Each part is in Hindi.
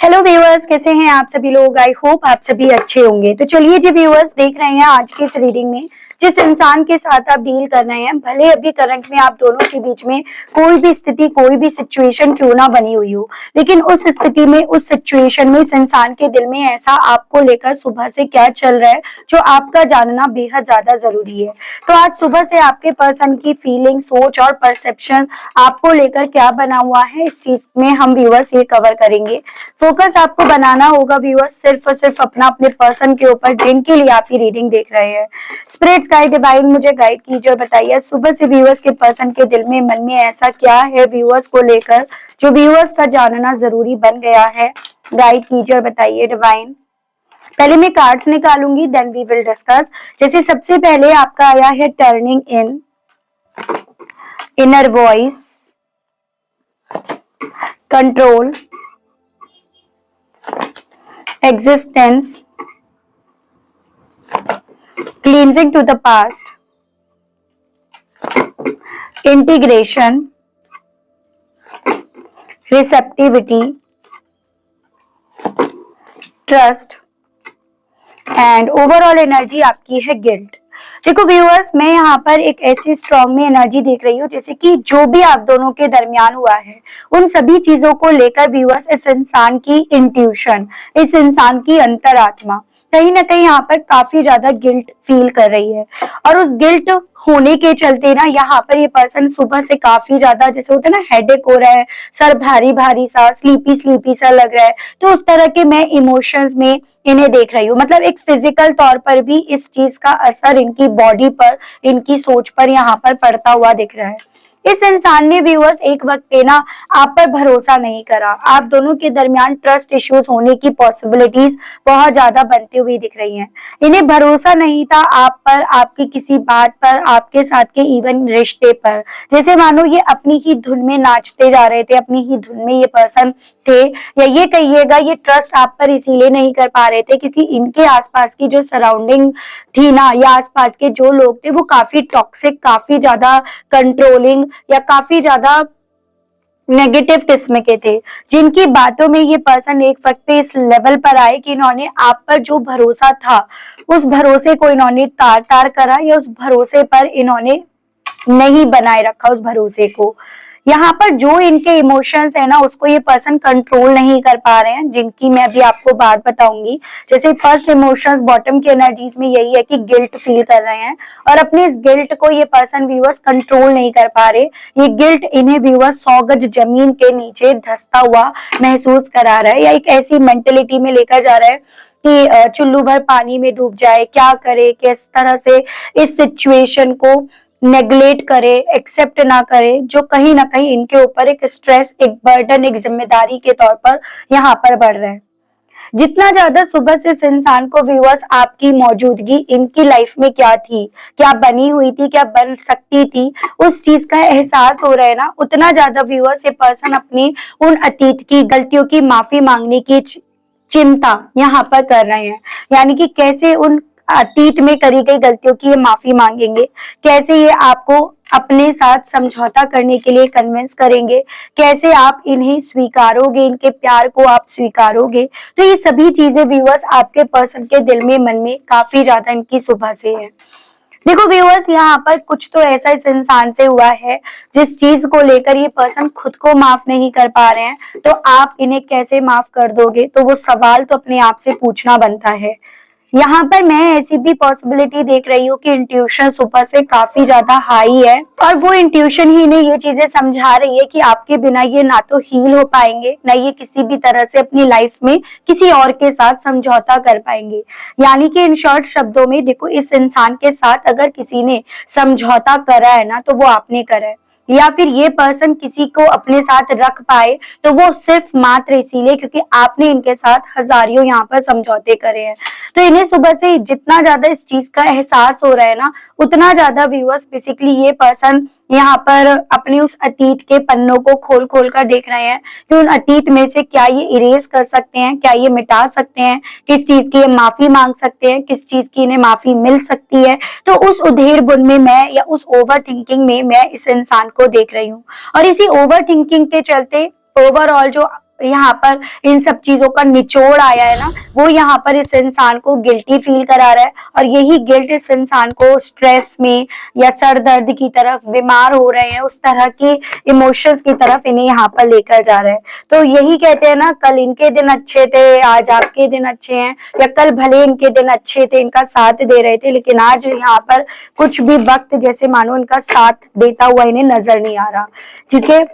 हेलो व्यूअर्स, कैसे हैं आप सभी लोग। आई होप आप सभी अच्छे होंगे। तो चलिए जी व्यूअर्स, देख रहे हैं आज की इस रीडिंग में जिस इंसान के साथ आप डील कर रहे हैं, भले अभी करंट में आप दोनों के बीच में कोई भी स्थिति, कोई भी सिचुएशन क्यों ना बनी हुई हो, लेकिन उस स्थिति में, उस सिचुएशन में इस इंसान के दिल में ऐसा आपको लेकर सुबह से क्या चल रहा है जो आपका जानना बेहद ज्यादा जरूरी है। तो आज सुबह से आपके पर्सन की फीलिंग, सोच और परसेप्शन आपको लेकर क्या बना हुआ है, इस चीज में हम व्यूअर्स ये कवर करेंगे। फोकस आपको बनाना होगा व्यूअर्स सिर्फ और सिर्फ अपने पर्सन के ऊपर जिनके लिए आप ये रीडिंग देख रहे हैं। स्पिरिट्स गाइड डिवाइन मुझे गाइड कीजिए और बताइए सुबह से व्यूअर्स के पर्सन के दिल में, मन में ऐसा क्या है व्यूअर्स को लेकर जो व्यूअर्स का जानना जरूरी बन गया है। गाइड कीजिए और बताइए डिवाइन। पहले मैं कार्ड्स निकालूंगी, देन वी विल डिस्कस। जैसे सबसे पहले आपका आया है turning in, inner voice, control, existence, cleansing to the past, integration, receptivity, trust and overall energy आपकी है गिल्ट। देखो व्यूअर्स, मैं यहाँ पर एक ऐसी स्ट्रॉन्ग में एनर्जी देख रही हूँ जैसे कि जो भी आप दोनों के दरमियान हुआ है उन सभी चीजों को लेकर व्यूअर्स इस इंसान की इंट्यूशन, इस इंसान की अंतरात्मा कहीं ना कहीं यहाँ पर काफी ज्यादा गिल्ट फील कर रही है। और उस गिल्ट होने के चलते ना यहाँ पर ये पर्सन सुबह से काफी ज्यादा, जैसे होता है ना, हेडेक हो रहा है, सर भारी भारी सा, स्लीपी स्लीपी सा लग रहा है। तो उस तरह के मैं इमोशंस में इन्हें देख रही हूँ। मतलब एक फिजिकल तौर पर भी इस चीज का असर इनकी बॉडी पर, इनकी सोच पर यहाँ पर पड़ता हुआ दिख रहा है। इस इंसान ने व्यूअर्स एक वक्त पे ना आप पर भरोसा नहीं करा। आप दोनों के दरमियान ट्रस्ट इश्यूज होने की पॉसिबिलिटीज बहुत ज्यादा बनती हुई दिख रही हैं। इन्हें भरोसा नहीं था आप पर, आपकी किसी बात पर, आपके साथ के इवन रिश्ते पर। जैसे मानो ये अपनी ही धुन में नाचते जा रहे थे, अपनी ही धुन में ये पर्सन थे, या ये कहिएगा ये ट्रस्ट आप पर इसीलिए नहीं कर पा रहे थे क्योंकि इनके आसपास की जो सराउंडिंग थी ना, या आसपास के जो लोग थे वो काफी टॉक्सिक, काफी ज्यादा कंट्रोलिंग या काफी ज्यादा नेगेटिव किस्म के थे, जिनकी बातों में ये पर्सन एक वक्त पे इस लेवल पर आए कि इन्होंने आप पर जो भरोसा था उस भरोसे को इन्होंने तार तार करा, या उस भरोसे पर इन्होंने नहीं बनाए रखा उस भरोसे को। यहाँ पर जो इनके इमोशंस है ना उसको ये पर्सन कंट्रोल नहीं कर पा रहे हैं, जिनकी मैं अभी आपको बात बताऊंगी। जैसे फर्स्ट इमोशंस बॉटम की एनर्जीज में यही है कि गिल्ट फील कर रहे हैं और अपने इस गिल्ट को ये पर्सन व्यूअर्स कंट्रोल नहीं कर पा रहे। ये गिल्ट इन्हें व्यूअर्स 100 गज जमीन के नीचे धंसता हुआ महसूस करा रहा है, या एक ऐसी मेंटेलिटी में लेकर जा रहा है कि चुल्लू भर पानी में डूब जाए, क्या करे, किस तरह से इस सिचुएशन को नेग्लेक्ट करे, एक्सेप्ट ना करे, जो कहीं ना कहीं इनके ऊपर एक स्ट्रेस, एक बर्डन, एक जिम्मेदारी के तौर पर यहाँ पर बढ़ रहा है। जितना ज्यादा सुबह से इस इंसान को व्यूअर्स आपकी मौजूदगी इनकी लाइफ में क्या थी, क्या बनी हुई थी, क्या बन सकती थी, उस चीज का एहसास हो रहा है ना, उतना ज्यादा व्यूअर्स ये पर्सन अपनी उन अतीत की गलतियों की माफी मांगने की चिंता यहाँ पर कर रहे हैं। यानी कि कैसे उन अतीत में करी गई गलतियों की ये माफी मांगेंगे, कैसे ये आपको अपने साथ समझौता करने के लिए कन्विंस करेंगे, कैसे आप इन्हें स्वीकारोगे, इनके प्यार को आप स्वीकारोगे। तो ये सभी चीजें व्यूअर्स आपके पर्सन के दिल में, मन में काफी ज्यादा इनकी सुबह से है। देखो व्यूअर्स, यहाँ पर कुछ तो ऐसा इस इंसान से हुआ है जिस चीज को लेकर ये पर्सन खुद को माफ नहीं कर पा रहे हैं, तो आप इन्हें कैसे माफ कर दोगे, तो वो सवाल तो अपने आप से पूछना बनता है। यहाँ पर मैं ऐसी भी पॉसिबिलिटी देख रही हूँ कि इंट्यूशन सुपर से काफी ज्यादा हाई है और वो इंट्यूशन ही ने ये चीजें समझा रही है कि आपके बिना ये ना तो हील हो पाएंगे, ना ये किसी भी तरह से अपनी लाइफ में किसी और के साथ समझौता कर पाएंगे। यानी कि इन शॉर्ट शब्दों में देखो, इस इंसान के साथ अगर किसी ने समझौता करा है ना तो वो आपने करा है, या फिर ये पर्सन किसी को अपने साथ रख पाए तो वो सिर्फ मात्र इसीलिए क्योंकि आपने इनके साथ हजारियों यहाँ पर समझौते करे हैं। तो इन्हें सुबह से जितना ज्यादा इस चीज का एहसास हो रहा है ना, उतना ज्यादा व्यूअर्स बेसिकली ये पर्सन यहाँ पर अपने उस अतीत के पन्नों को खोल खोल कर देख रहे हैं कि उन अतीत में से क्या ये इरेज कर सकते हैं, क्या ये मिटा सकते हैं, किस चीज की ये माफी मांग सकते हैं, किस चीज की इन्हें माफी मिल सकती है। तो उस उधेड़ बुन में मैं, या उस ओवर थिंकिंग में मैं इस इंसान को देख रही हूँ। और इसी ओवर थिंकिंग के चलते ओवरऑल जो यहाँ पर इन सब चीजों का निचोड़ आया है ना, वो यहाँ पर इस इंसान को गिल्टी फील करा रहा है, और यही गिल्ट इस इंसान को स्ट्रेस में या सर दर्द की तरफ, बीमार हो रहे हैं उस तरह के इमोशंस की तरफ इन्हें यहाँ पर लेकर जा रहे हैं। तो यही कहते हैं ना, कल इनके दिन अच्छे थे, आज आपके दिन अच्छे हैं, या कल भले इनके दिन अच्छे थे, इनका साथ दे रहे थे, लेकिन आज यहाँ पर कुछ भी वक्त जैसे मानो इनका साथ देता हुआ इन्हें नजर नहीं आ रहा। ठीक है,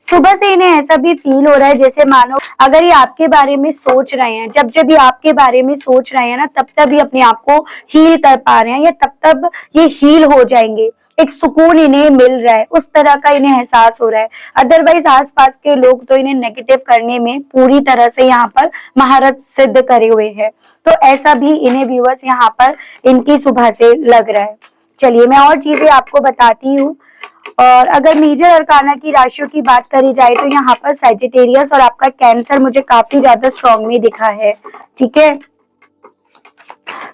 सुबह से इन्हें ऐसा भी फील हो रहा है जैसे मानो अगर ये आपके बारे में सोच रहे हैं, जब जब ये आपके बारे में सोच रहे हैं ना, तब तब ये अपने आप को हील कर पा रहे हैं, या तब तब ये हील हो जाएंगे, एक सुकून इन्हें मिल रहा है, उस तरह का इन्हें एहसास हो रहा है। अदरवाइज आसपास के लोग तो इन्हें नेगेटिव करने में पूरी तरह से यहाँ पर महारत सिद्ध करे हुए हैं। तो ऐसा भी इन्हें व्यूअर्स यहाँ पर इनकी सुबह से लग रहा है। चलिए मैं और चीजें आपको बताती हूँ। और अगर मेजर अरकाना की राशियों की बात करी जाए तो यहाँ पर सैजिटेरियस और आपका कैंसर मुझे काफी ज्यादा स्ट्रॉन्ग में दिखा है। ठीक है,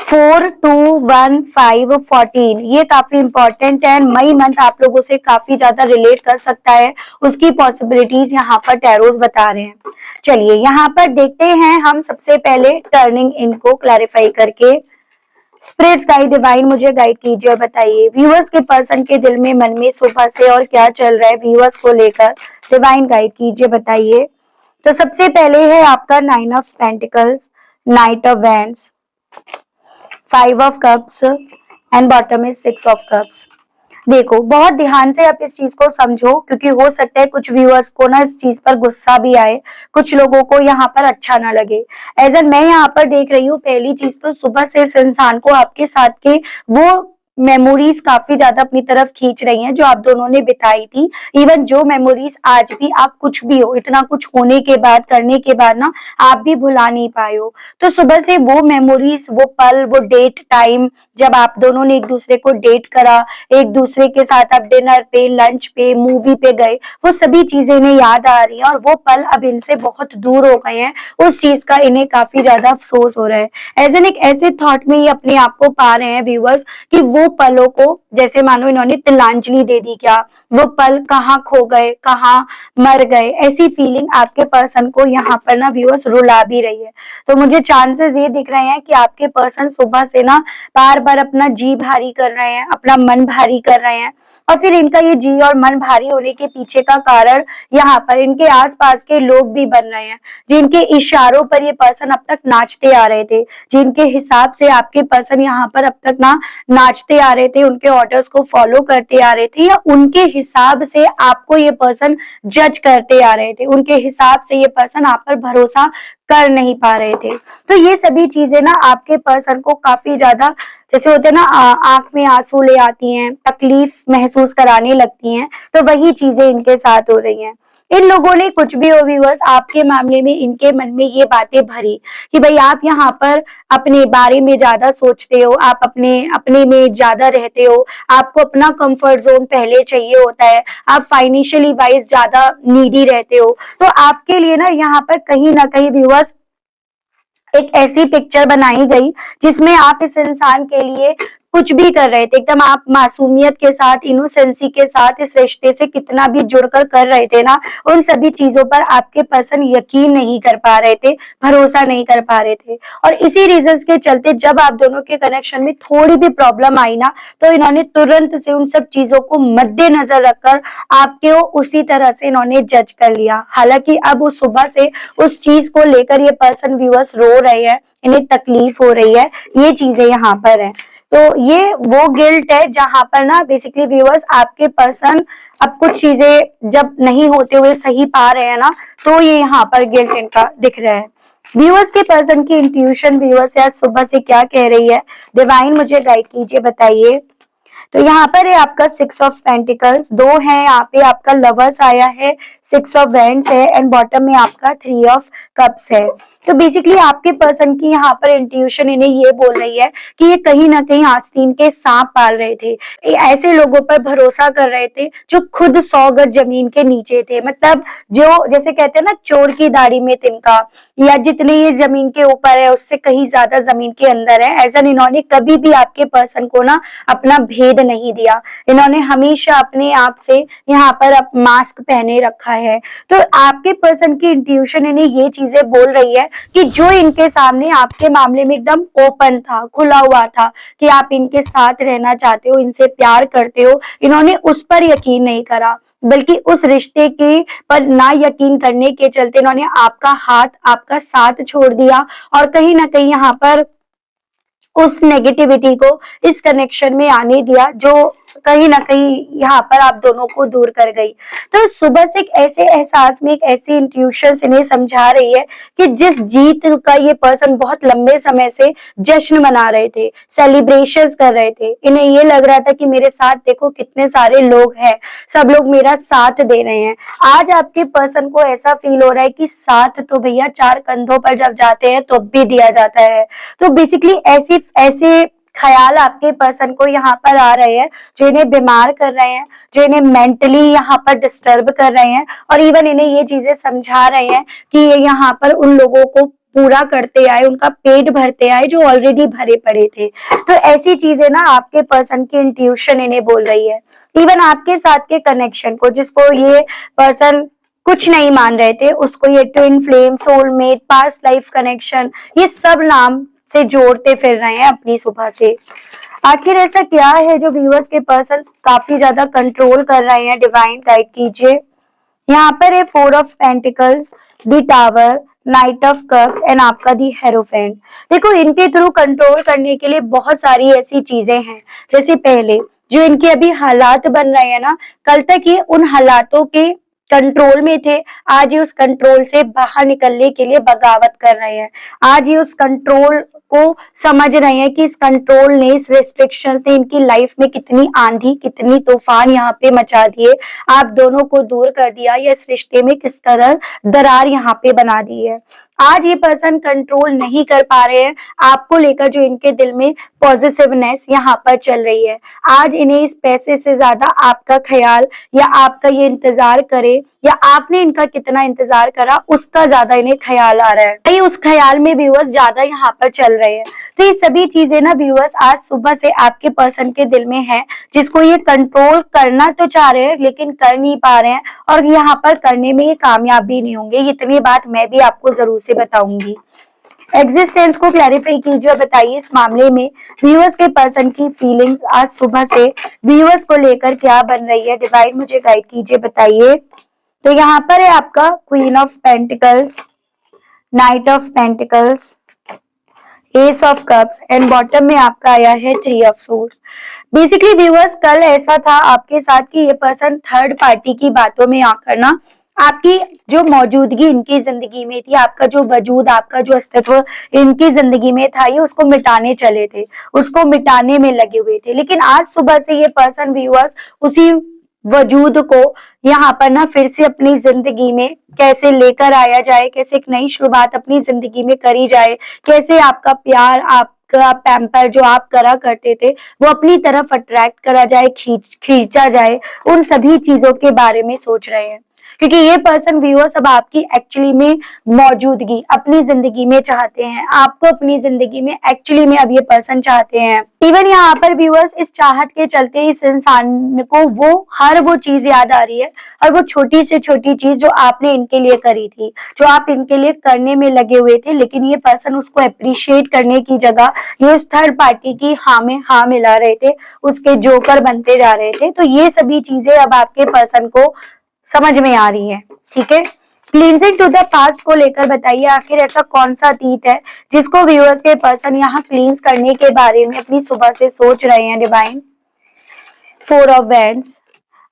4, 2, 1, 5, 14 ये काफी इंपॉर्टेंट है। मई मंथ आप लोगों से काफी ज्यादा रिलेट कर सकता है, उसकी पॉसिबिलिटीज यहाँ पर टैरोज बता रहे हैं। चलिए यहाँ पर देखते हैं हम सबसे पहले टर्निंग इनको क्लैरिफाई करके। स्पिरिट्स गाइड डिवाइन मुझे गाइड कीजिए और बताइए व्यूअर्स के पर्सन के दिल में, मन में सुबह से और क्या चल रहा है व्यूअर्स को लेकर, डिवाइन गाइड कीजिए, बताइए। तो सबसे पहले है आपका 9 of pentacles, night of wands, 5 of cups and bottom में 6 ऑफ कप्स। देखो बहुत ध्यान से आप इस चीज को समझो, क्योंकि हो सकता है कुछ व्यूअर्स को ना इस चीज पर गुस्सा भी आए, कुछ लोगों को यहाँ पर अच्छा ना लगे। एज एन मैं यहाँ पर देख रही हूँ, पहली चीज तो सुबह से इस इंसान को आपके साथ के वो मेमोरीज काफी ज्यादा अपनी तरफ खींच रही हैं जो आप दोनों ने बिताई थी। इवन जो मेमोरीज आज भी आप कुछ भी हो, इतना कुछ होने के बाद, करने के बाद ना आप भी भुला नहीं पाए हो, तो सुबह से वो मेमोरीज, वो पल, वो डेट टाइम जब आप दोनों ने एक दूसरे को डेट करा, एक दूसरे के साथ आप डिनर पे, लंच पे, मूवी पे गए, वो सभी चीजें इन्हें याद आ रही हैं और वो पल अब इनसे बहुत दूर हो गए हैं। उस चीज का इन्हें काफी ज्यादा अफसोस हो रहा है। एज एन एक ऐसे थॉट में ये अपने आप को पा रहे हैं व्यूअर्स कि वो पलों को जैसे मानो इन्होंने तिलांजलि दे दी क्या, वो पल कहाँ खो गए, कहाँ मर गए, ऐसी फीलिंग आपके पर्सन को यहाँ पर ना व्यूअर्स रुला भी रही है। तो मुझे चांसेस ये दिख रहे हैं कि आपके पर्सन सुबह से ना बार बार अपना जी भारी कर रहे हैं, अपना मन भारी कर रहे हैं, और फिर इनका ये जी और मन भारी होने के पीछे का कारण यहाँ पर इनके आसपास के लोग भी बन रहे हैं, जिनके इशारों पर ये पर्सन अब तक नाचते आ रहे थे, जिनके हिसाब से आपके पर्सन यहाँ पर अब तक ना नाचते आ रहे थे, उनके ऑर्डर्स को फॉलो करते आ रहे थे, या उनके हिसाब से आपको ये पर्सन जज करते आ रहे थे, उनके हिसाब से ये पर्सन आप पर भरोसा कर नहीं पा रहे थे। तो ये सभी चीजें ना आपके पर्सन को काफी ज्यादा जैसे होते हैं ना आंख में आंसू ले आती हैं, तकलीफ महसूस कराने लगती हैं, तो वही चीजें इनके साथ हो रही हैं। इन लोगों ने कुछ भी हो व्यूअर्स, आपके मामले में इनके मन में ये बातें भरी कि भाई आप यहाँ पर अपने बारे में ज्यादा सोचते हो, आप अपने में ज्यादा रहते हो, आपको अपना कंफर्ट जोन पहले चाहिए होता है, आप फाइनेंशियली वाइज ज्यादा नीडी रहते हो। तो आपके लिए ना यहाँ पर कहीं ना कहीं व्यूअर्स एक ऐसी पिक्चर बनाई गई जिसमें आप इस इंसान के लिए कुछ भी कर रहे थे, एकदम आप मासूमियत के साथ, इनोसेंसी के साथ इस रिश्ते से कितना भी जुड़कर कर रहे थे ना, उन सभी चीजों पर आपके पर्सन यकीन नहीं कर पा रहे थे, भरोसा नहीं कर पा रहे थे। और इसी रीजंस के चलते जब आप दोनों के कनेक्शन में थोड़ी भी प्रॉब्लम आई ना, तो इन्होंने तुरंत से उन सब चीजों को मद्देनजर रखकर आपके उसी तरह से इन्होंने जज कर लिया। हालांकि अब उस सुबह से उस चीज को लेकर ये पर्सन व्यूअर्स रो रहे हैं, इन्हें तकलीफ हो रही है, ये चीजें यहाँ पर है। तो ये वो गिल्ट है जहां पर ना बेसिकली व्यूअर्स आपके पर्सन अब कुछ चीजें जब नहीं होते हुए सही पा रहे हैं ना, तो ये यहाँ पर गिल्ट इनका दिख रहा है। व्यूअर्स के पर्सन की इंट्यूशन व्यूअर्स आज सुबह से क्या कह रही है, डिवाइन मुझे गाइड कीजिए, बताइए। तो यहाँ पर है आपका 6 ऑफ पेंटिकल्स, 2 है यहाँ पे, आपका लवर्स आया है, 6 ऑफ वैंड्स है एंड बॉटम में आपका 3 ऑफ कप्स है। तो बेसिकली आपके पर्सन की यहाँ पर इंट्यूशन इन्हें ये बोल रही है कि ये कहीं ना कहीं आस्तीन के सांप पाल रहे थे, ऐसे लोगों पर भरोसा कर रहे थे जो खुद 100 गज जमीन के नीचे थे, मतलब जो जैसे कहते हैं ना चोर की दाढ़ी में तिनका, या जितने ये जमीन के ऊपर है उससे कहीं ज्यादा जमीन के अंदर है। ऐसा इन्होंने कभी भी आपके पर्सन को ना अपना भेद नहीं दिया। इन्होंने हमेशा अपने आप से यहाँ पर मास्क पहने रखा है। तो आपके पर्सन की इंट्यूशन इन्हें ये चीजें बोल रही है कि जो इनके सामने आपके मामले में एकदम ओपन था, खुला हुआ था कि आप इनके साथ रहना चाहते हो, इनसे प्यार करते हो, इन्होंने उस पर यकीन नहीं करा, बल्कि उस रिश्ते के पर ना यकीन करने के चलते इन्होंने आपका हाथ, आपका साथ छोड़ दिया और कहीं ना कहीं यहाँ पर उस नेगेटिविटी को इस कनेक्शन में आने दिया, जो कहीं ना कहीं यहाँ पर आप दोनों को दूर कर गई। तो सुबह से एक ऐसे एहसास में, एक ऐसी इंट्यूशन इन्हें समझा रही है कि जिस जीत का ये पर्सन बहुत लंबे समय से जश्न मना रहे थे, सेलिब्रेशंस कर रहे थे, इन्हें ये लग रहा था कि मेरे साथ देखो कितने सारे लोग हैं, सब लोग मेरा साथ दे रहे हैं। आज आपके पर्सन को ऐसा फील हो रहा है कि साथ तो भैया चार कंधों पर जब जाते हैं तो भी दिया जाता है। तो बेसिकली ऐसी ऐसे ख्याल आपके पर्सन को यहाँ पर आ रहे हैं जो इन्हें बीमार कर रहे हैं, जो इन्हें मेंटली यहाँ पर डिस्टर्ब कर रहे हैं और इवन इन्हें ये चीजें समझा रहे हैं कि ये यहाँ पर उन लोगों को पूरा करते आए, उनका पेट भरते आए जो ऑलरेडी भरे पड़े थे। तो ऐसी चीजें ना आपके पर्सन की इंट्यूशन इन्हें बोल रही है। इवन आपके साथ के कनेक्शन को, जिसको ये पर्सन कुछ नहीं मान रहे थे, उसको ये twin flame, soulmate, past life connection, ये सब नाम से जोड़ते फिर रहे हैं अपनी सुबह से। आखिर ऐसा क्या है जो व्यूअर्स के पर्सन काफी ज्यादा कंट्रोल कर रहे हैं? डिवाइन गाइड कीजिए। यहाँ पर है 4 of pentacles, the tower, night of cups and आपका दी हेरोफेंट। देखो, इनके थ्रू कंट्रोल करने के लिए बहुत सारी ऐसी चीजें हैं। जैसे पहले जो इनके अभी हालात बन रहे हैं ना, कल तक ये उन हालातों के कंट्रोल में थे, आज ये उस कंट्रोल से बाहर निकलने के लिए बगावत कर रहे हैं। आज ये उस कंट्रोल को समझ रहे हैं कि इस कंट्रोल ने, इस रेस्ट्रिक्शन ने इनकी लाइफ में कितनी आंधी, कितनी तूफान यहाँ पे मचा दिए, आप दोनों को दूर कर दिया, या इस रिश्ते में किस तरह दरार यहाँ पे बना दी है। आज ये पर्सन कंट्रोल नहीं कर पा रहे हैं आपको लेकर, जो इनके दिल में पॉजिटिवनेस यहाँ पर चल रही है। आज इन्हें इस पैसे से ज्यादा आपका ख्याल, या आपका ये इंतजार करे, या आपने इनका कितना इंतजार करा, उसका ज्यादा इन्हें ख्याल आ रहा है। उस ख्याल में व्यूअर्स ज्यादा यहाँ पर चल रहे हैं। तो ये सभी चीजें ना व्यूअर्स आज सुबह से आपके पर्सन के दिल में है, जिसको ये कंट्रोल करना तो चाह रहे हैं लेकिन कर नहीं पा रहे हैं, और यहाँ पर करने में ये कामयाब भी नहीं होंगे। इतनी बात मैं भी आपको जरूर से बताऊंगी। एग्जिस्टेंस को क्लैरिफाई कीजिए और बताइए इस मामले में व्यूअर्स के पर्सन की फीलिंग्स आज सुबह से व्यूअर्स को लेकर क्या बन रही है। डिवाइन मुझे गाइड कीजिए, बताइए। तो यहाँ पर है आपका queen of pentacles, night of pentacles, S of cups and bottom में आपका आया है 3 ऑफ सोर्ड्स। बेसिकली व्यूअर्स, कल ऐसा था आपके साथ कि ये पर्सन थर्ड पार्टी की बातों में आकर ना आपकी जो मौजूदगी इनकी जिंदगी में थी, आपका जो वजूद, आपका जो अस्तित्व इनकी जिंदगी में था, ये उसको मिटाने चले थे, उसको मिटाने में लगे हुए थे। लेकिन आज सुबह से ये पर्सन व्यूअर्स उसी वजूद को यहाँ पर ना फिर से अपनी जिंदगी में कैसे लेकर आया जाए, कैसे एक नई शुरुआत अपनी जिंदगी में करी जाए, कैसे आपका प्यार, आपका पैम्पर जो आप करा करते थे वो अपनी तरफ अट्रैक्ट करा जाए, खींचा जाए, उन सभी चीजों के बारे में सोच रहे हैं। क्योंकि ये पर्सन व्यूअर्स अब आपकी एक्चुअली में मौजूदगी अपनी जिंदगी में चाहते हैं, आपको अपनी जिंदगी में एक्चुअली में अब ये पर्सन चाहते हैं। इवन यहाँ पर व्यूअर्स इस चाहत के चलते इस इंसान को वो हर वो चीज याद आ रही है, और वो छोटी से छोटी चीज जो आपने इनके लिए करी थी, जो आप इनके लिए करने में लगे हुए थे, लेकिन ये पर्सन उसको अप्रिशिएट करने की जगह ये उस थर्ड पार्टी की हाँ में हाँ मिला रहे थे, उसके जोकर बनते जा रहे थे। तो ये सभी चीजें अब आपके पर्सन को समझ में आ रही है। ठीक है, क्लींजिंग टू द पास्ट को लेकर बताइए, आखिर ऐसा कौन सा अतीत है जिसको व्यूअर्स के पर्सन यहाँ क्लींस करने के बारे में अपनी सुबह से सोच रहे हैं। डिवाइन 4 ऑफ वैंड्स,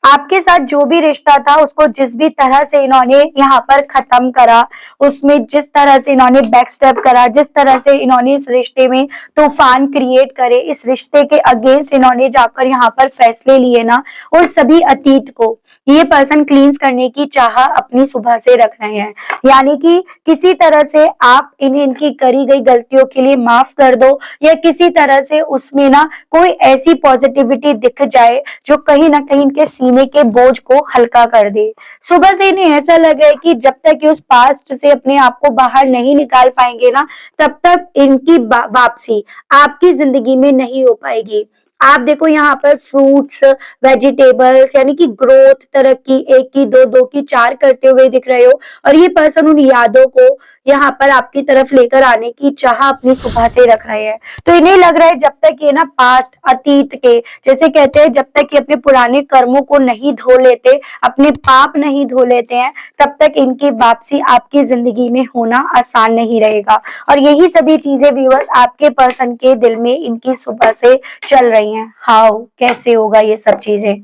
आपके साथ जो भी रिश्ता था उसको जिस भी तरह से इन्होंने यहाँ पर खत्म करा, उसमें जिस तरह से इन्होंने बैकस्टेप करा, जिस तरह से इन्होंने इस रिश्ते में तूफान क्रिएट करे, इस रिश्ते के अगेंस्ट इन्होंने जाकर यहाँ पर फैसले लिए ना, और सभी अतीत को ये पर्सन क्लींस करने की चाह अपनी सुबह से रख रहे हैं। यानी कि किसी तरह से आप इन्हें इनकी करी गई गलतियों के लिए माफ कर दो, या किसी तरह से उसमें ना कोई ऐसी पॉजिटिविटी दिख जाए जो कहीं ना कहीं इनके सीने के बोझ को हल्का कर दे। सुबह से इन्हें ऐसा लग रहा है कि जब तक उस पास्ट से अपने आप को बाहर नहीं निकाल पाएंगे ना, तब तक इनकी वापसी आपकी जिंदगी में नहीं हो पाएगी। आप देखो यहाँ पर फ्रूट्स, वेजिटेबल्स यानी कि ग्रोथ, तरक्की, 1 की 2, 2 की 4 करते हुए दिख रहे हो। और ये पर्सन उन यादों को यहाँ पर आपकी तरफ लेकर आने की चाह अपनी सुबह से रख रहे हैं। तो इन्हें लग रहा है जब तक ये ना पास्ट, अतीत के, जैसे कहते हैं जब तक ये अपने पुराने कर्मों को नहीं धो लेते, अपने पाप नहीं धो लेते हैं, तब तक इनकी वापसी आपकी जिंदगी में होना आसान नहीं रहेगा। और यही सभी चीजें व्यूअर्स आपके पर्सन के दिल में इनकी सुबह से चल रही हैं। हाउ, कैसे होगा ये सब चीजें?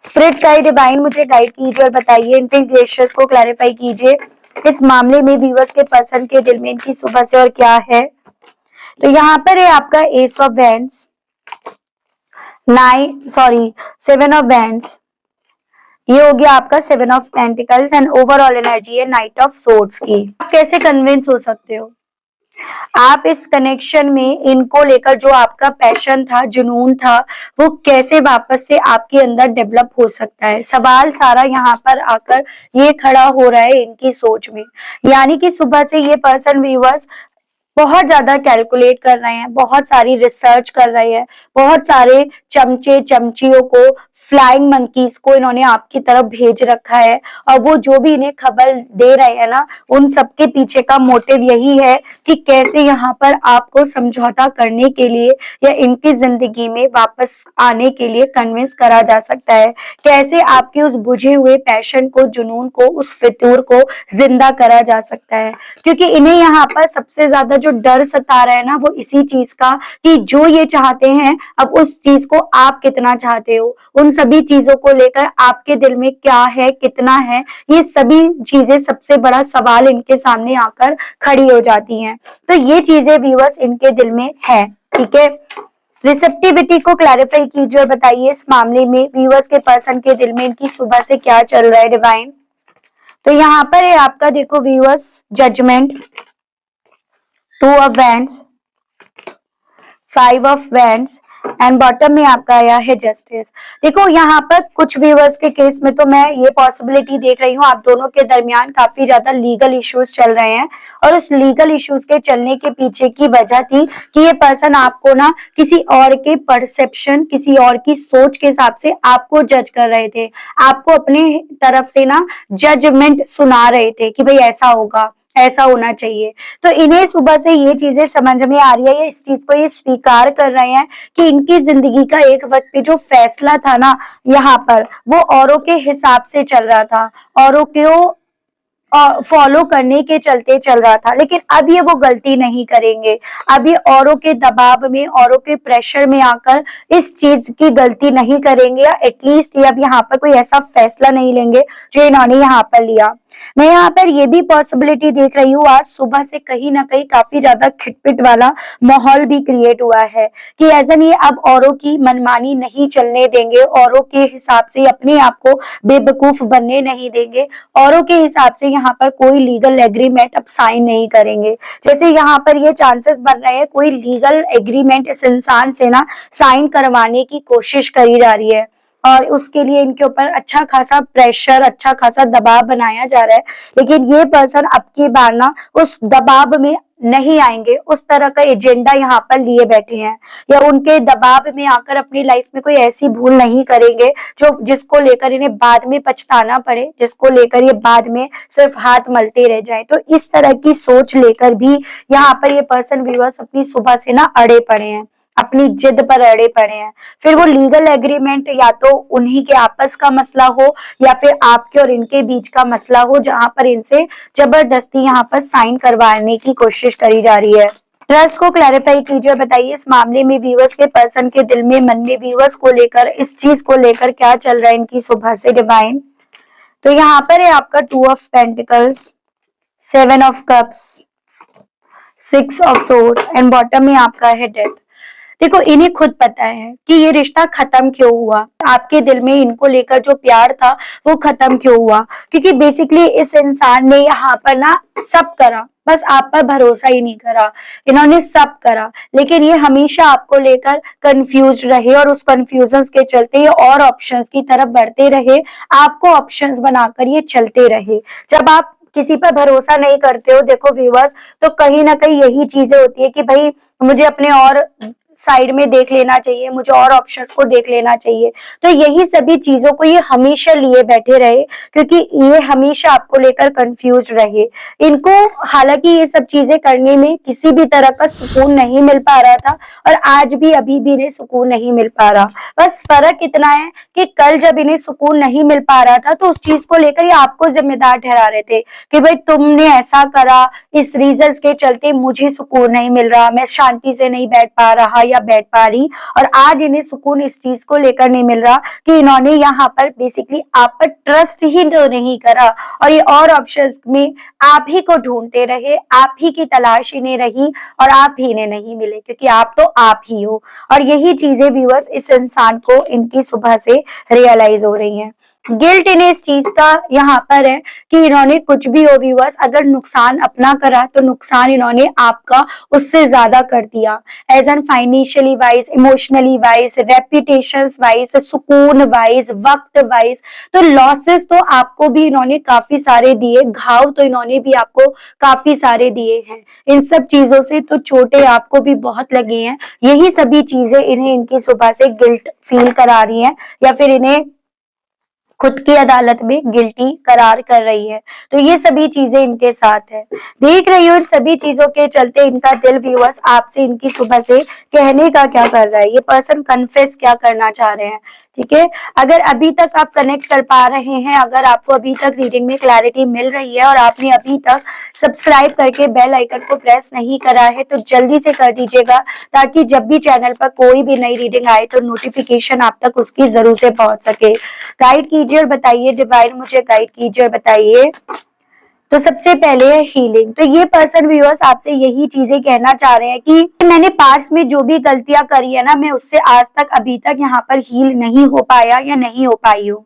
स्पिरिट गाइड डिवाइन मुझे गाइड कीजिए और बताइए, इंटेग्रेशंस को क्लैरिफाई कीजिए इस मामले में व्यूअर्स के पर्सन के दिल में इनकी सुबह से और क्या है। तो यहाँ पर है आपका S of wands, 7 of wands, ये हो गया आपका 7 of pentacles and overall energy है नाइट ऑफ सोर्ड्स की। आप कैसे कन्विंस हो सकते हो? आप इस कनेक्शन में इनको लेकर जो आपका पैशन था, जुनून था, वो कैसे वापस से आपके अंदर डेवलप हो सकता है? सवाल सारा यहाँ पर आकर ये खड़ा हो रहा है इनकी सोच में। यानी कि सुबह से ये पर्सन व्यूअर्स बहुत ज्यादा कैलकुलेट कर रहे हैं, बहुत सारी रिसर्च कर रहे हैं, बहुत सारे चमचे चमचियों को, फ्लाइंग मंकीज को इन्होंने आपकी तरफ भेज रखा है। और वो जो भी इन्हें खबर दे रहे हैं ना, उन सबके पीछे का मोटिव यही है कि कैसे यहाँ पर आपको समझौता करने के लिए या इनकी जिंदगी में वापस आने के लिए कन्विंस करा जा सकता है, कैसे आपके उस बुझे हुए पैशन को, जुनून को, उस फितूर को जिंदा करा जा सकता है। क्योंकि इन्हें यहाँ पर सबसे ज्यादा जो डर सता रहा है ना, वो इसी चीज का कि जो ये चाहते हैं अब उस चीज को आप कितना चाहते हो, उन सभी चीजों को लेकर आपके दिल में क्या है, कितना है, ये सभी चीजें सबसे बड़ा सवाल इनके सामने आकर खड़ी हो जाती हैं। तो ये चीजें व्यूअर्स इनके दिल में है। ठीक है, रिसेप्टिविटी को क्लैरिफाई कीजिए और बताइए इस मामले में व्यूअर्स के पर्सन के दिल में इनकी सुबह से क्या चल रहा है डिवाइन। तो यहाँ पर है आपका देखो viewers judgement, 2 of wands, 5 of wands and bottom में आपका आया है जस्टिस। देखो यहाँ पर कुछ व्यूअर्स के केस में तो मैं ये पॉसिबिलिटी देख रही हूँ आप दोनों के दरमियान काफी ज्यादा लीगल इश्यूज चल रहे हैं। और उस लीगल इश्यूज के चलने के पीछे की वजह थी कि ये पर्सन आपको ना किसी और के परसेप्शन, किसी और की सोच के हिसाब से आपको जज कर रहे थे, आपको अपने तरफ से ना जजमेंट सुना रहे थे कि भाई ऐसा होगा, ऐसा होना चाहिए। तो इन्हें सुबह से ये चीजें समझ में आ रही है, ये इस चीज को ये स्वीकार कर रहे हैं कि इनकी जिंदगी का एक वक्त पे जो फैसला था ना यहाँ पर, वो औरों के हिसाब से चल रहा था, औरों को फॉलो करने के चलते चल रहा था। लेकिन अब ये वो गलती नहीं करेंगे, अब ये औरों के दबाव में, औरों के प्रेशर में आकर इस चीज की गलती नहीं करेंगे, या एटलीस्ट ये अब यहाँ पर कोई ऐसा फैसला नहीं लेंगे जो इन्होंने यहाँ पर लिया। मैं यहाँ पर ये भी पॉसिबिलिटी देख रही हूँ आज सुबह से कहीं ना कहीं काफी ज्यादा खिटपिट वाला माहौल भी क्रिएट हुआ है कि एजन ये अब औरों की मनमानी नहीं चलने देंगे, औरों के हिसाब से अपने आप को बेवकूफ बनने नहीं देंगे, औरों के हिसाब से यहाँ पर कोई लीगल एग्रीमेंट अब साइन नहीं करेंगे। जैसे यहाँ पर ये चांसेस बन रहे हैं कोई लीगल एग्रीमेंट इस इंसान से ना साइन करवाने की कोशिश करी जा रही है, और उसके लिए इनके ऊपर अच्छा खासा प्रेशर, अच्छा खासा दबाव बनाया जा रहा है। लेकिन ये पर्सन अब की बार ना उस दबाव में नहीं आएंगे, उस तरह का एजेंडा यहाँ पर लिए बैठे हैं, या उनके दबाव में आकर अपनी लाइफ में कोई ऐसी भूल नहीं करेंगे जो जिसको लेकर इन्हें बाद में पछताना पड़े, जिसको लेकर ये बाद में सिर्फ हाथ मलते रह जाए। तो इस तरह की सोच लेकर भी यहाँ पर ये पर्सन व्यूअर्स अपनी सुबह से ना अड़े पड़े हैं, अपनी जिद पर अड़े पड़े हैं। फिर वो लीगल एग्रीमेंट या तो उन्हीं के आपस का मसला हो या फिर आपके और इनके बीच का मसला हो, जहां पर इनसे जबरदस्ती यहाँ पर साइन करवाने की कोशिश करी जा रही है। ट्रस्ट को क्लैरिफाई कीजिए और बताइए इस मामले में व्यूअर्स के पर्सन के दिल में, मन में व्यूअर्स को लेकर, इस चीज को लेकर क्या चल रहा है इनकी सुबह से डिवाइन। तो यहाँ पर है आपका 2 of pentacles, 7 of cups, 6 of swords and bottom में आपका है डेथ। देखो इन्हें खुद पता है कि ये रिश्ता खत्म क्यों हुआ, आपके दिल में इनको लेकर जो प्यार था वो खत्म क्यों हुआ, क्योंकि बेसिकली इस इंसान ने यहाँ पर ना सब करा, बस आप पर भरोसा ही नहीं करा। इन्होंने सब करा लेकिन ये हमेशा आपको लेकर कंफ्यूज रहे, और उस कंफ्यूजन के चलते ये और ऑप्शंस की तरफ बढ़ते रहे, आपको ऑप्शंस बनाकर ये चलते रहे। जब आप किसी पर भरोसा नहीं करते हो देखो व्यूअर्स, तो कहीं ना कहीं यही चीजें होती है कि भाई मुझे अपने और साइड में देख लेना चाहिए, मुझे और ऑप्शंस को देख लेना चाहिए। तो यही सभी चीजों को ये हमेशा लिए बैठे रहे, क्योंकि ये हमेशा आपको लेकर कंफ्यूज रहे। इनको हालांकि ये सब चीजें करने में किसी भी तरह का सुकून नहीं मिल पा रहा था, और आज भी अभी भी इन्हें सुकून नहीं मिल पा रहा। बस फर्क इतना है कि कल जब इन्हें सुकून नहीं मिल पा रहा था तो उस चीज को लेकर ये आपको जिम्मेदार ठहरा रहे थे कि भाई तुमने ऐसा करा, इस रीजंस के चलते मुझे सुकून नहीं मिल रहा, मैं शांति से नहीं बैठ पा रहा या बैठ पा रही। और आज इन्हें सुकून इस चीज को लेकर नहीं मिल रहा कि इन्होंने यहाँ पर बेसिकली आप पर ट्रस्ट ही तो नहीं करा, और ये और ऑप्शंस में आप ही को ढूंढते रहे, आप ही की तलाश इन्हें रही और आप ही इन्हें नहीं मिले, क्योंकि आप तो आप ही हो। और यही चीजें व्यूअर्स इस इंसान को इनकी सुबह से रियलाइज हो रही हैं। गिल्ट इन्हें इस चीज का यहाँ पर है कि इन्होंने कुछ भी हो व्यूअर्स, अगर नुकसान अपना करा तो नुकसान इन्होंने आपका उससे ज्यादा कर दिया, as an financially wise, emotionally wise, reputation wise, सुकून वाइज, वक्त वाइज। तो लॉसेस तो आपको भी इन्होंने काफी सारे दिए, घाव तो इन्होंने भी आपको काफी सारे दिए हैं। इन सब चीजों से तो चोटें आपको भी बहुत लगी हैं। यही सभी चीजें इन्हें इनकी सुबह से गिल्ट फील करा रही हैं, या फिर इन्हें खुद की अदालत में गिल्टी करार कर रही है। तो ये सभी चीजें इनके साथ है। देख रही हो इन सभी चीजों के चलते इनका दिल व्यूअर्स आपसे इनकी सुबह से कहने का क्या कर रहा है, ये पर्सन कन्फेस क्या करना चाह रहे हैं। ठीक है, अगर अभी तक आप कनेक्ट कर पा रहे हैं, अगर आपको अभी तक रीडिंग में क्लैरिटी मिल रही है और आपने अभी तक सब्सक्राइब करके बेल आइकन को प्रेस नहीं करा है तो जल्दी से कर दीजिएगा, ताकि जब भी चैनल पर कोई भी नई रीडिंग आए तो नोटिफिकेशन आप तक उसकी जरूर से पहुंच सके। गाइड कीजिए और बताइए, डिवाइन मुझे गाइड कीजिए और बताइए। तो सबसे पहले है हीलिंग। तो ये पर्सन व्यूअर्स आपसे यही चीजें कहना चाह रहे हैं कि मैंने पास्ट में जो भी गलतियां करी है ना, मैं उससे आज तक अभी तक यहाँ पर हील नहीं हो पाया या नहीं हो पाई हूँ।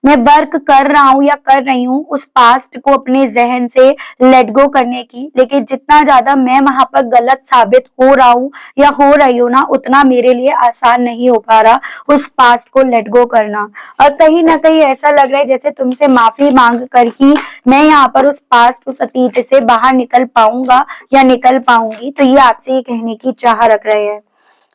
मैं वर्क कर रहा हूँ या कर रही हूँ उस पास्ट को अपने जहन से लेट गो करने की, लेकिन जितना ज्यादा मैं वहां पर गलत साबित हो रहा हूँ या हो रही हूँ ना, उतना मेरे लिए आसान नहीं हो पा रहा उस पास्ट को लेट गो करना। और कहीं ना कहीं ऐसा लग रहा है जैसे तुमसे माफी मांग कर ही मैं यहाँ पर उस पास्ट, उस अतीत से बाहर निकल पाऊंगा या निकल पाऊंगी। तो ये आपसे ये कहने की चाह रख रहे हैं।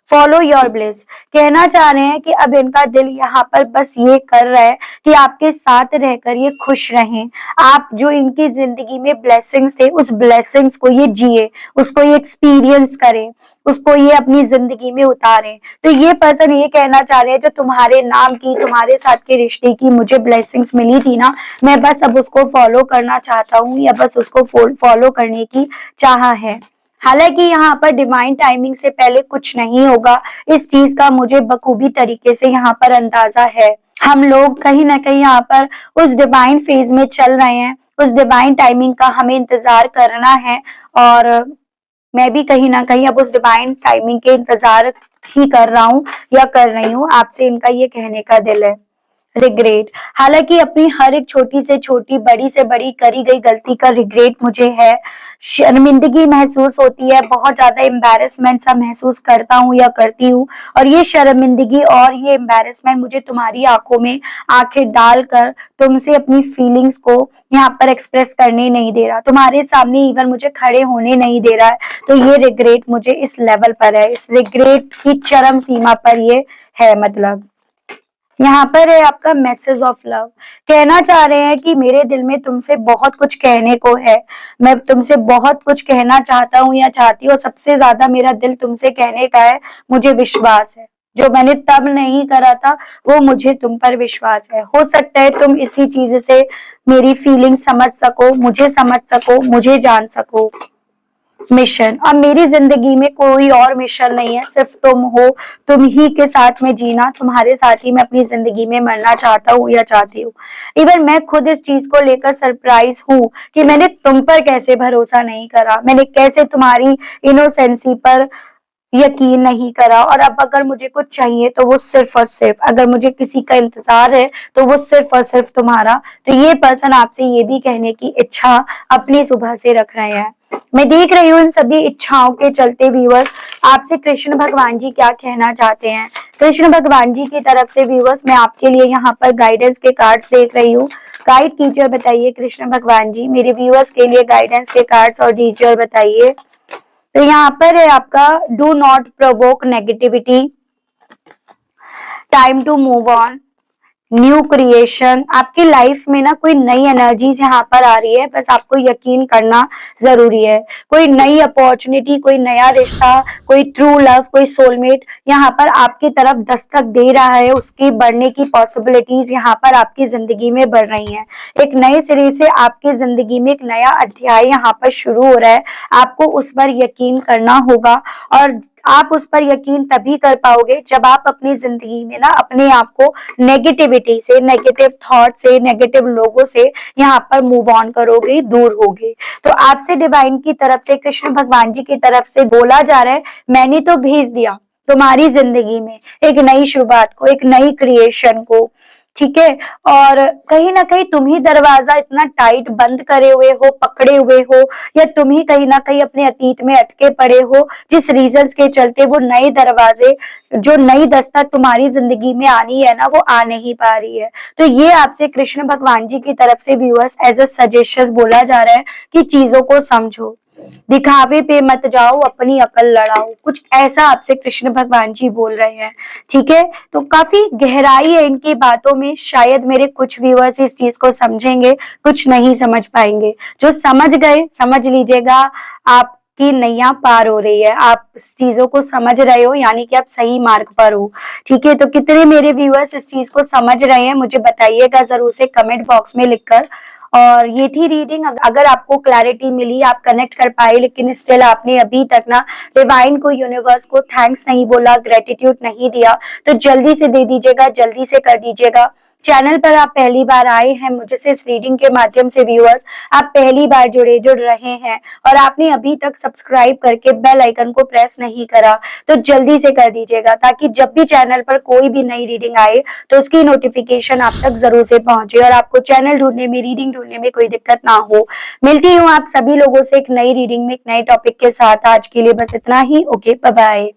फॉलो योर ब्लिस, कहना चाह रहे हैं कि अब इनका दिल यहाँ पर बस ये कर रहा है कि आपके साथ रहकर ये खुश रहें। आप जो इनकी जिंदगी में ब्लेसिंग्स थे उस ब्लेसिंग्स को ये जिए, उसको ये एक्सपीरियंस करें, उसको ये अपनी जिंदगी में उतारें। तो ये पर्सन ये कहना चाह रहे हैं जो तुम्हारे नाम की, तुम्हारे साथ के रिश्ते की मुझे ब्लेसिंग्स मिली थी ना, मैं बस अब उसको फॉलो करना चाहता हूँ, या बस उसको फॉलो करने की चाह है। हालांकि यहाँ पर डिवाइन टाइमिंग से पहले कुछ नहीं होगा, इस चीज का मुझे बखूबी तरीके से यहाँ पर अंदाजा है। हम लोग कहीं ना कहीं यहाँ पर उस डिवाइन फेज में चल रहे हैं, उस डिवाइन टाइमिंग का हमें इंतजार करना है। और मैं भी कहीं ना कहीं अब उस डिवाइन टाइमिंग के इंतजार ही कर रहा हूँ या कर रही हूँ। आपसे इनका ये कहने का दिल है। रिग्रेट, हालांकि अपनी हर एक छोटी से छोटी, बड़ी से बड़ी करी गई गलती का रिग्रेट मुझे है। शर्मिंदगी महसूस होती है, बहुत ज्यादा एम्बैरेसमेंट सा महसूस करता हूँ या करती हूँ। और ये शर्मिंदगी और ये एम्बैरेसमेंट मुझे तुम्हारी आंखों में आंखें डालकर तुमसे अपनी फीलिंग्स को यहाँ पर एक्सप्रेस करने नहीं दे रहा, तुम्हारे सामने इवन मुझे खड़े होने नहीं दे रहा है। तो ये रिग्रेट मुझे इस लेवल पर है, इस रिग्रेट की चरम सीमा पर ये है। मतलब यहाँ पर है आपका मैसेज ऑफ लव, कहना चाह रहे हैं कि मेरे दिल में तुमसे बहुत कुछ कहने को है, मैं तुमसे बहुत कुछ कहना चाहता हूँ या चाहती हूँ। सबसे ज्यादा मेरा दिल तुमसे कहने का है, मुझे विश्वास है, जो मैंने तब नहीं करा था वो मुझे तुम पर विश्वास है। हो सकता है तुम इसी चीज से मेरी फीलिंग समझ सको, मुझे समझ सको, मुझे जान सको। मिशन, अब मेरी जिंदगी में कोई और मिशन नहीं है, सिर्फ तुम हो, तुम ही के साथ में जीना, तुम्हारे साथ ही मैं अपनी जिंदगी में मरना चाहता हूँ या चाहती हूँ। इवन मैं खुद इस चीज को लेकर सरप्राइज हूँ कि मैंने तुम पर कैसे भरोसा नहीं करा, मैंने कैसे तुम्हारी इनोसेंसी पर यकीन नहीं करा। और अब अगर मुझे कुछ चाहिए तो वो सिर्फ और सिर्फ, अगर मुझे किसी का इंतजार है तो वो सिर्फ और सिर्फ तुम्हारा। तो ये पर्सन आपसे ये भी कहने की इच्छा अपनी सुबह से रख रहे हैं। मैं देख रही हूँ इन सभी इच्छाओं के चलते व्यूअर्स आपसे कृष्ण भगवान जी क्या कहना चाहते हैं। कृष्ण भगवान जी की तरफ से व्यूअर्स मैं आपके लिए यहाँ पर गाइडेंस के कार्ड्स देख रही हूँ। गाइड कीजिए, बताइए कृष्ण भगवान जी मेरे व्यूअर्स के लिए गाइडेंस के कार्ड्स और दीजिए और बताइए। तो यहाँ पर है आपका do not provoke negativity, time to move on, new creation. आपकी लाइफ में ना कोई नई एनर्जीज यहाँ पर आ रही है, बस आपको यकीन करना जरूरी है। कोई नई अपॉर्चुनिटी, कोई नया रिश्ता, कोई ट्रू लव, कोई सोलमेट यहाँ पर आपकी तरफ दस्तक दे रहा है। उसकी बढ़ने की पॉसिबिलिटीज यहाँ पर आपकी जिंदगी में बढ़ रही हैं। एक नए सिरे से आपकी जिंदगी में एक नया अध्याय यहाँ पर शुरू हो रहा है। आपको उस पर यकीन करना होगा, और आप उस पर यकीन तभी कर पाओगे जब आप अपनी जिंदगी में ना अपने आप को नेगेटिविटी से, नेगेटिव थॉट से, नेगेटिव लोगों से यहाँ पर मूव ऑन करोगे, दूर होगे। तो आपसे डिवाइन की तरफ से, कृष्ण भगवान जी की तरफ से बोला जा रहा है, मैंने तो भेज दिया तुम्हारी जिंदगी में एक नई शुरुआत को, एक नई क्रिएशन को, ठीक है। और कहीं ना कहीं तुम ही दरवाजा इतना टाइट बंद करे हुए हो, पकड़े हुए हो, या तुम ही कहीं ना कहीं अपने अतीत में अटके पड़े हो, जिस रीजंस के चलते वो नए दरवाजे, जो नई दस्तक तुम्हारी जिंदगी में आनी है ना, वो आ नहीं पा रही है। तो ये आपसे कृष्ण भगवान जी की तरफ से व्यूअर्स एज अ सजेशन बोला जा रहा है कि चीजों को समझो, दिखावे पे मत जाओ, अपनी अकल लड़ाओ। कुछ ऐसा आपसे कृष्ण भगवान जी बोल रहे हैं, ठीक है। तो काफी गहराई है इनकी बातों में। शायद मेरे कुछ व्यूअर्स इस चीज को समझेंगे, कुछ नहीं समझ पाएंगे। जो समझ गए समझ लीजिएगा, आपकी नैया पार हो रही है, आप इस चीजों को समझ रहे हो, यानी कि आप सही मार्ग पर हो, ठीक है। तो कितने मेरे व्यूअर्स इस चीज को समझ रहे हैं मुझे बताइएगा जरूर से कमेंट बॉक्स में लिखकर। और ये थी रीडिंग। अगर आपको क्लैरिटी मिली, आप कनेक्ट कर पाए, लेकिन स्टिल आपने अभी तक ना डिवाइन को, यूनिवर्स को थैंक्स नहीं बोला, ग्रेटिट्यूड नहीं दिया, तो जल्दी से दे दीजिएगा, जल्दी से कर दीजिएगा। चैनल पर आप पहली बार आए हैं मुझे से इस रीडिंग के माध्यम से, व्यूअर्स आप पहली बार जुड़ रहे हैं और आपने अभी तक सब्सक्राइब करके बेल आइकन को प्रेस नहीं करा, तो जल्दी से कर दीजिएगा, ताकि जब भी चैनल पर कोई भी नई रीडिंग आए तो उसकी नोटिफिकेशन आप तक जरूर से पहुंचे और आपको चैनल ढूंढने में, रीडिंग ढूंढने में कोई दिक्कत ना हो। मिलती हूँ आप सभी लोगों से एक नई रीडिंग में, एक नए टॉपिक के साथ। आज के लिए बस इतना ही। Okay, bye bye.